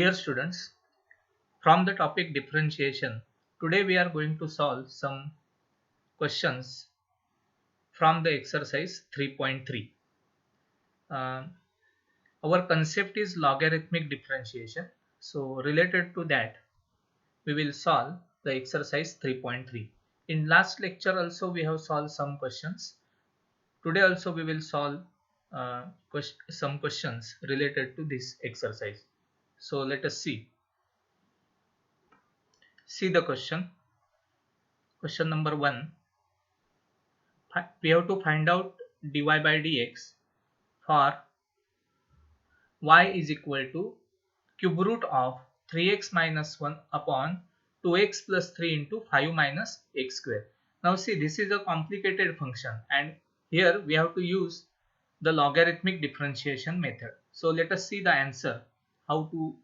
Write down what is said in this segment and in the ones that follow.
Dear students, from the topic differentiation, today we are going to solve some questions from the exercise 3.3. Uh, our concept is logarithmic differentiation. So related to that, we will solve the exercise 3.3. In last lecture also we have solved some questions. Today also we will solve some questions related to this exercise. So let us see. See the question. Question number 1. We have to find out dy by dx for y is equal to cube root of 3x minus 1 upon 2x plus 3 into 5 minus x square. Now see, this is a complicated function and here we have to use the logarithmic differentiation method. So let us see the answer, how to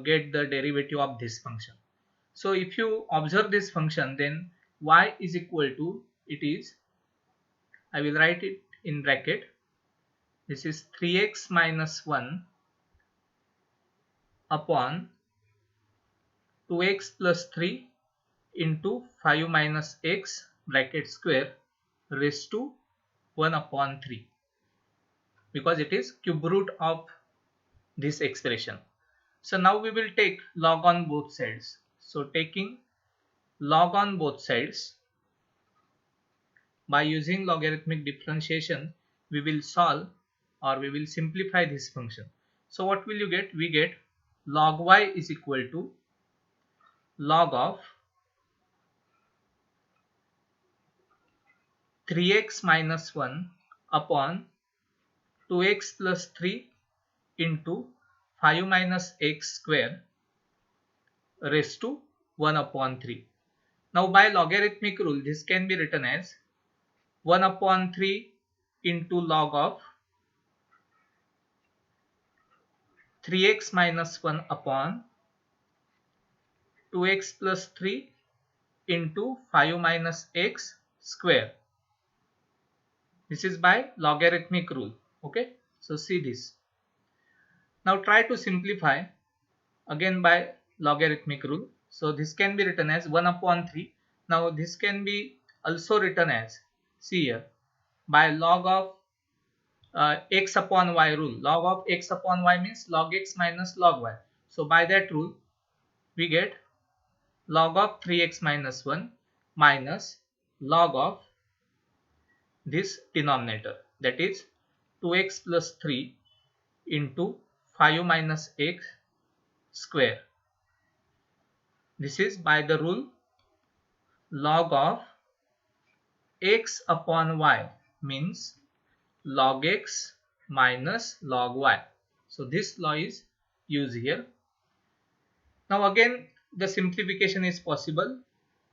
get the derivative of this function. So if you observe this function, then y is equal to, it is, I will write it in bracket. This is 3x minus 1 upon 2x plus 3 into 5 minus x bracket square raised to 1 upon 3, because it is cube root of this expression. So now we will take log on both sides. So taking log on both sides, by using logarithmic differentiation, we will solve or we will simplify this function. So what will you get? We get log y is equal to log of 3x minus 1 upon 2x plus 3 into 5 minus x square raised to 1 upon 3. Now by logarithmic rule, this can be written as 1 upon 3 into log of 3x minus 1 upon 2x plus 3 into 5 minus x square. This is by logarithmic rule. Okay, so see this. Now try to simplify again by logarithmic rule. So this can be written as 1 upon 3. Now this can be also written as, see here, by log of x upon y rule. Log of x upon y means log x minus log y. So by that rule, we get log of 3x minus 1 minus log of this denominator, that is 2x plus 3 into 5 minus x square. This is by the rule log of x upon y means log x minus log y. So this law is used here. Now again the simplification is possible.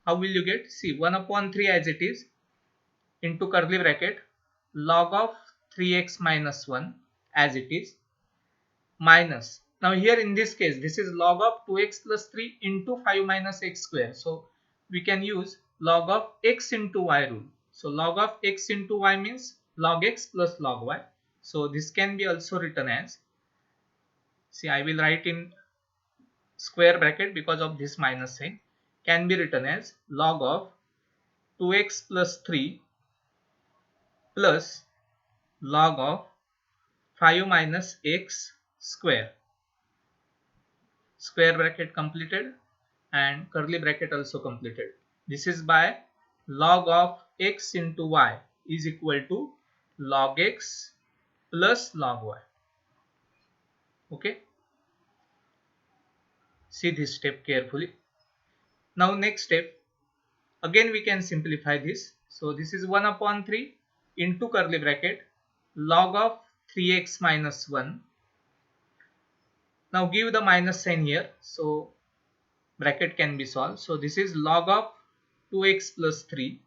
How will you get? See, 1 upon 3 as it is into curly bracket log of 3x minus 1 as it is minus, now here in this case this is log of 2x plus 3 into 5 minus x square. So we can use log of x into y rule. So log of x into y means log x plus log y. So this can be also written as, see, I will write in square bracket because of this minus sign, can be written as log of 2x plus 3 plus log of 5 minus x square. Square bracket completed and curly bracket also completed. This is by log of x into y is equal to log x plus log y. Okay, see this step carefully. Now next step, again we can simplify this. So this is 1 upon 3 into curly bracket log of 3x minus 1. Now give the minus sign here, so bracket can be solved. So this is log of 2x plus 3,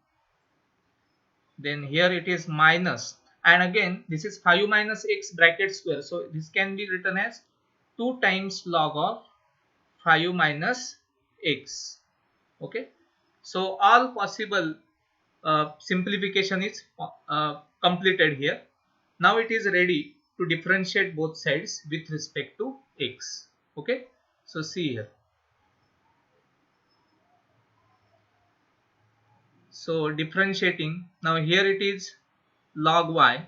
then here it is minus, and again this is 5 minus x bracket square. So this can be written as 2 times log of 5 minus x. Okay, so all possible simplification is completed here. Now it is ready to differentiate both sides with respect to x. Okay, So see here. So differentiating, now here it is log y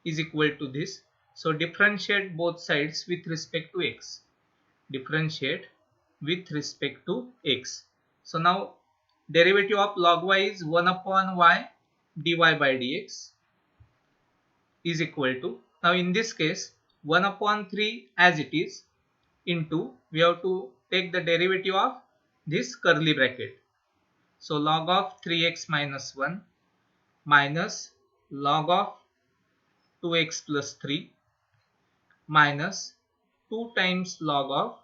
is equal to this. So differentiate both sides with respect to x. Differentiate with respect to x. So now derivative of log y is 1 upon y dy by dx is equal to, now in this case 1 upon 3 as it is, into, we have to take the derivative of this curly bracket. So log of 3x minus 1 minus log of 2x plus 3 minus 2 times log of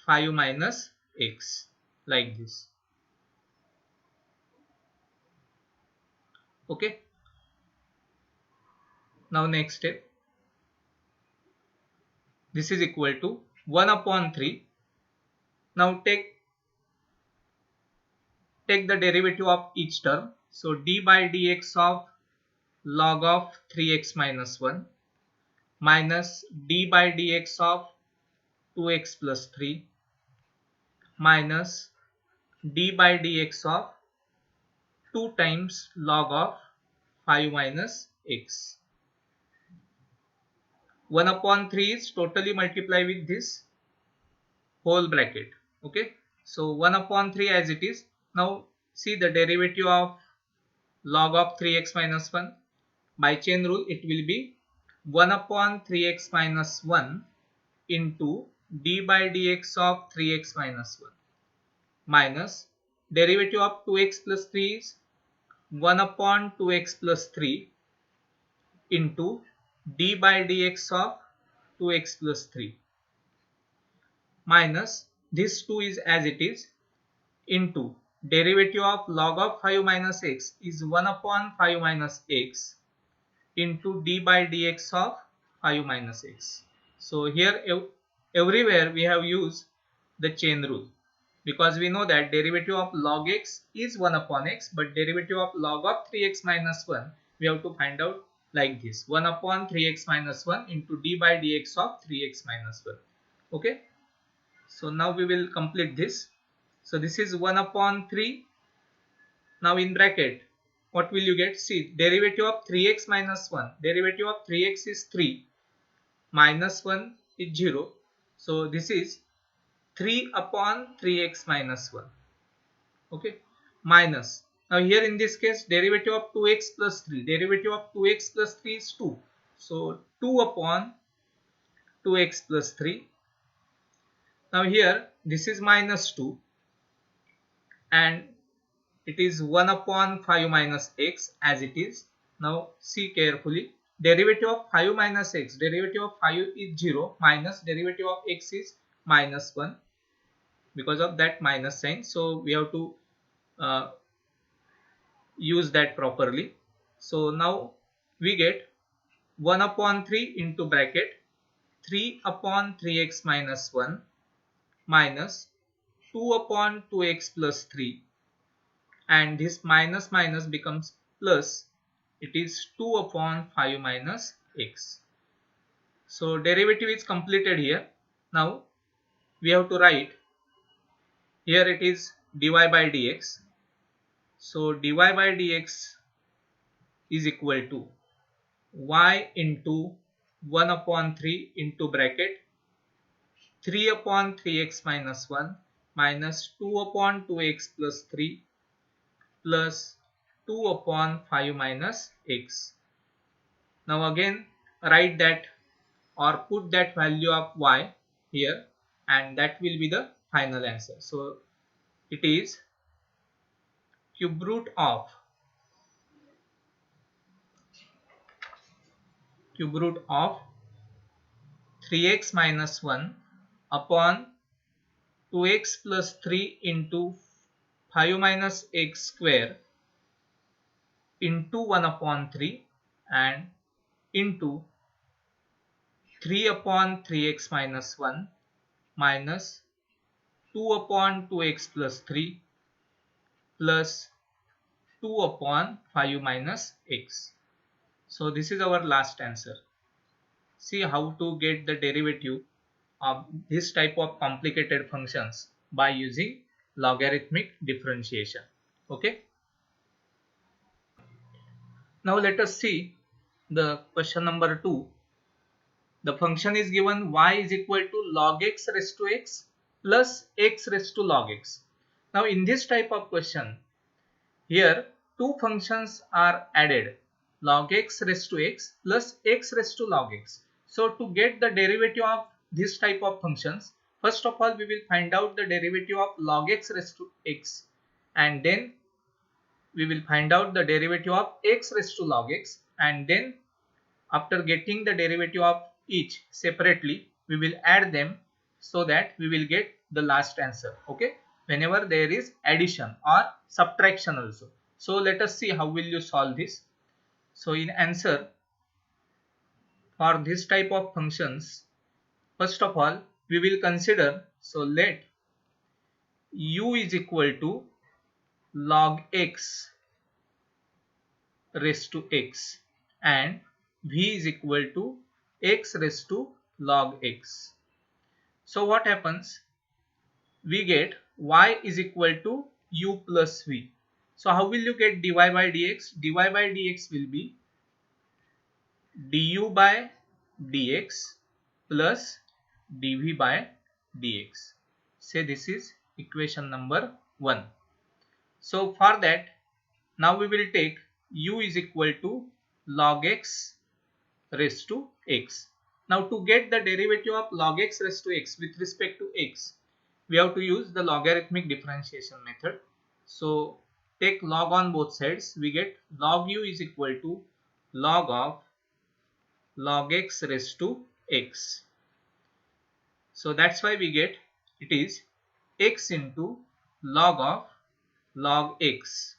5 minus x, like this. Okay. Now next step. This is equal to 1 upon 3. Now take the derivative of each term. So d by dx of log of 3x minus 1 minus d by dx of 2x plus 3 minus d by dx of 2 times log of 5 minus x. 1 upon 3 is totally multiply with this whole bracket. Okay. So 1 upon 3 as it is. Now see the derivative of log of 3x minus 1. By chain rule it will be 1 upon 3x minus 1 into d by dx of 3x minus 1 minus derivative of 2x plus 3 is 1 upon 2x plus 3 into d by dx of 2x plus 3 minus this 2 is as it is into derivative of log of 5 minus x is 1 upon 5 minus x into d by dx of 5 minus x. So here everywhere we have used the chain rule, because we know that derivative of log x is 1 upon x, but derivative of log of 3x minus 1 we have to find out like this, 1 upon 3x minus 1 into d by dx of 3x minus 1. Okay. So now we will complete this. So this is 1 upon 3. Now in bracket, what will you get? See, derivative of 3x minus 1. Derivative of 3x is 3. Minus 1 is 0. So this is 3 upon 3x minus 1. Okay. Minus. Now here in this case, derivative of 2x plus 3. Derivative of 2x plus 3 is 2. So 2 upon 2x plus 3. Now here, this is minus 2. And it is 1 upon 5 minus x as it is. Now see carefully, derivative of 5 minus x, derivative of 5 is 0 minus derivative of x is minus 1, because of that minus sign. So we have to use that properly. So now we get 1 upon 3 into bracket 3 upon 3x minus 1 minus 2 upon 2x plus 3, and this minus minus becomes plus, it is 2 upon 5 minus x. So derivative is completed here. Now we have to write, here it is dy by dx. So dy by dx is equal to y into 1 upon 3 into bracket 3 upon 3x minus 1 minus 2 upon 2x plus 3 plus 2 upon 5 minus x. Now again write that or put that value of y here, and that will be the final answer. So it is cube root of 3x minus 1 upon 2x plus 3 into 5 minus x square into 1 upon 3 and into 3 upon 3x minus 1 minus 2 upon 2x plus 3 plus 2 upon 5 minus x. So this is our last answer. See how to get the derivative this type of complicated functions by using logarithmic differentiation. Okay. Now let us see the question number 2. The function is given y is equal to log x raised to x plus x raised to log x. Now in this type of question, here two functions are added, log x raised to x plus x raised to log x. So to get the derivative of this type of functions, first of all we will find out the derivative of log x raised to x, and then we will find out the derivative of x raised to log x, and then after getting the derivative of each separately, we will add them so that we will get the last answer. Okay, whenever there is addition or subtraction also. So let us see how will you solve this. So in answer for this type of functions, first of all we will consider, so let u is equal to log x raised to x and v is equal to x raised to log x. So what happens? We get y is equal to u plus v. So how will you get dy by dx? Dy by dx will be du by dx plus dv by dx. Say this is equation number 1. So for that, now we will take u is equal to log x raised to x. Now to get the derivative of log x raised to x with respect to x, we have to use the logarithmic differentiation method. So take log on both sides, we get log u is equal to log of log x raised to x. So that's why we get it is x into log of log x.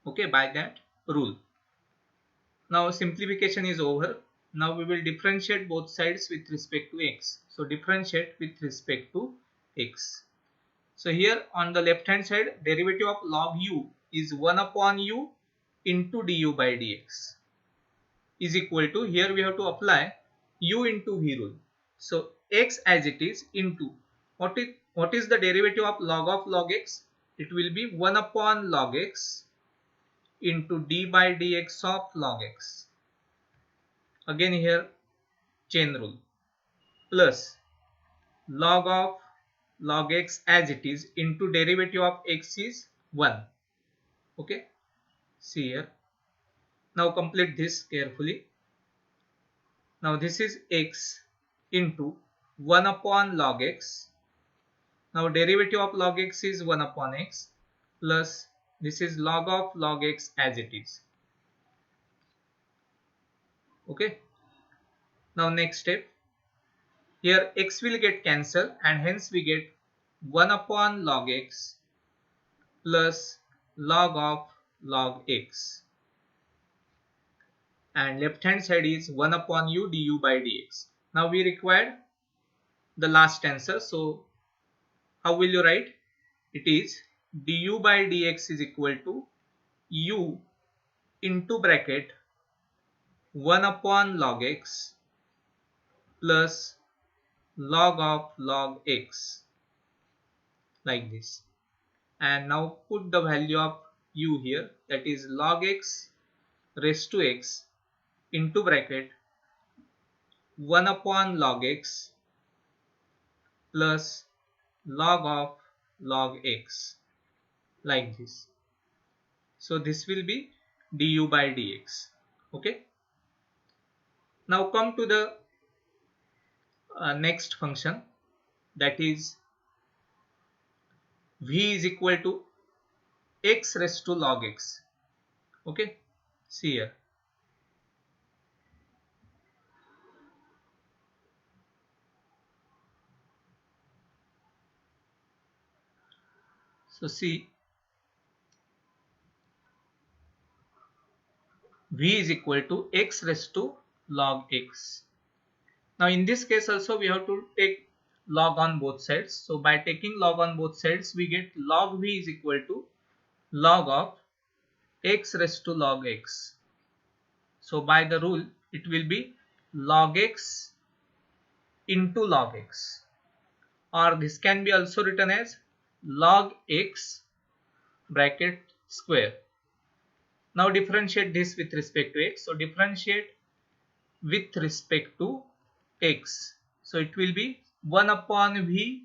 Okay, by that rule. Now simplification is over. Now we will differentiate both sides with respect to x. So differentiate with respect to x. So here on the left hand side, derivative of log u is 1 upon u into du by dx is equal to, here we have to apply u into v rule. So x as it is into, what is the derivative of log x? It will be 1 upon log x into d by dx of log x. Again here chain rule, plus log of log x as it is into derivative of x is 1. Okay, see here. Now complete this carefully. Now this is x into 1 upon log x. Now derivative of log x is 1 upon x plus this is log of log x as it is. Okay. Now next step. Here x will get cancelled and hence we get 1 upon log x plus log of log x. And left hand side is 1 upon u du by dx. Now we required the last answer. So how will you write? It is du by dx is equal to u into bracket 1 upon log x plus log of log x, like this. And now put the value of u here, that is log x raised to x into bracket 1 upon log x plus log of log x, like this. So this will be du by dx. Okay. Now come to the next function, that is v is equal to x raised to log x. Okay, see here. So see, v is equal to x raised to log x. Now in this case also we have to take log on both sides. So by taking log on both sides, we get log v is equal to log of x raised to log x. So by the rule, it will be log x into log x, or this can be also written as log x bracket square. Now differentiate this with respect to x. So differentiate with respect to x. So it will be 1 upon v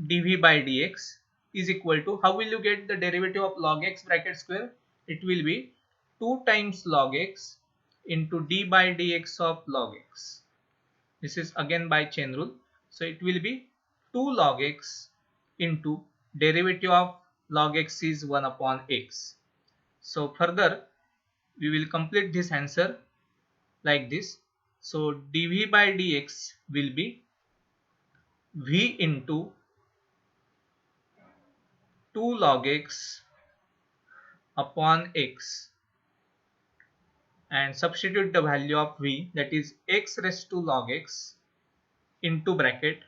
dv by dx is equal to, how will you get the derivative of log x bracket square? It will be 2 times log x into d by dx of log x. This is again by chain rule. So it will be 2 log x into derivative of log x is 1 upon x. So further we will complete this answer like this. So dv by dx will be v into 2 log x upon x, and substitute the value of v, that is x raised to log x into bracket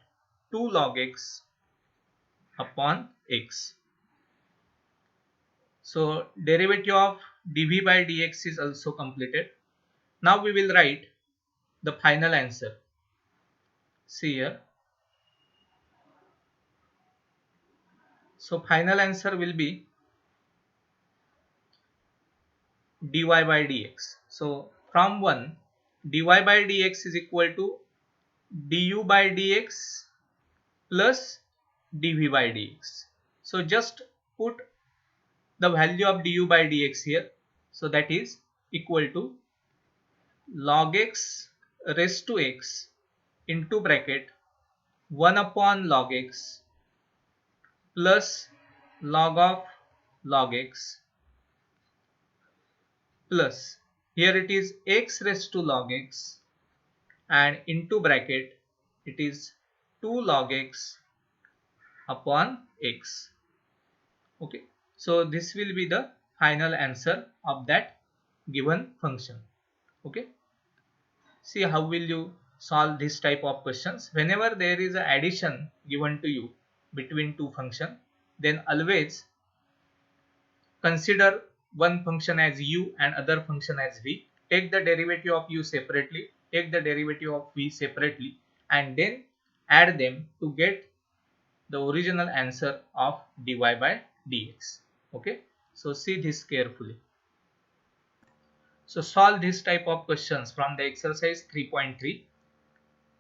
2 log x upon x. So derivative of dv by dx is also completed. Now we will write the final answer. See here. So final answer will be dy by dx. So from 1, dy by dx is equal to du by dx plus dv by dx. So just put the value of du by dx here. So that is equal to log x raised to x into bracket 1 upon log x plus log of log x plus, here it is x raised to log x, and into bracket it is 2 log x upon x. Okay, so this will be the final answer of that given function. Okay, see how will you solve this type of questions. Whenever there is an addition given to you between two functions, then always consider one function as u and other function as v. Take the derivative of u separately, take the derivative of v separately, and then add them to get the original answer of dy by dx. Okay, so see this carefully. So solve this type of questions from the exercise 3.3.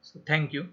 So thank you.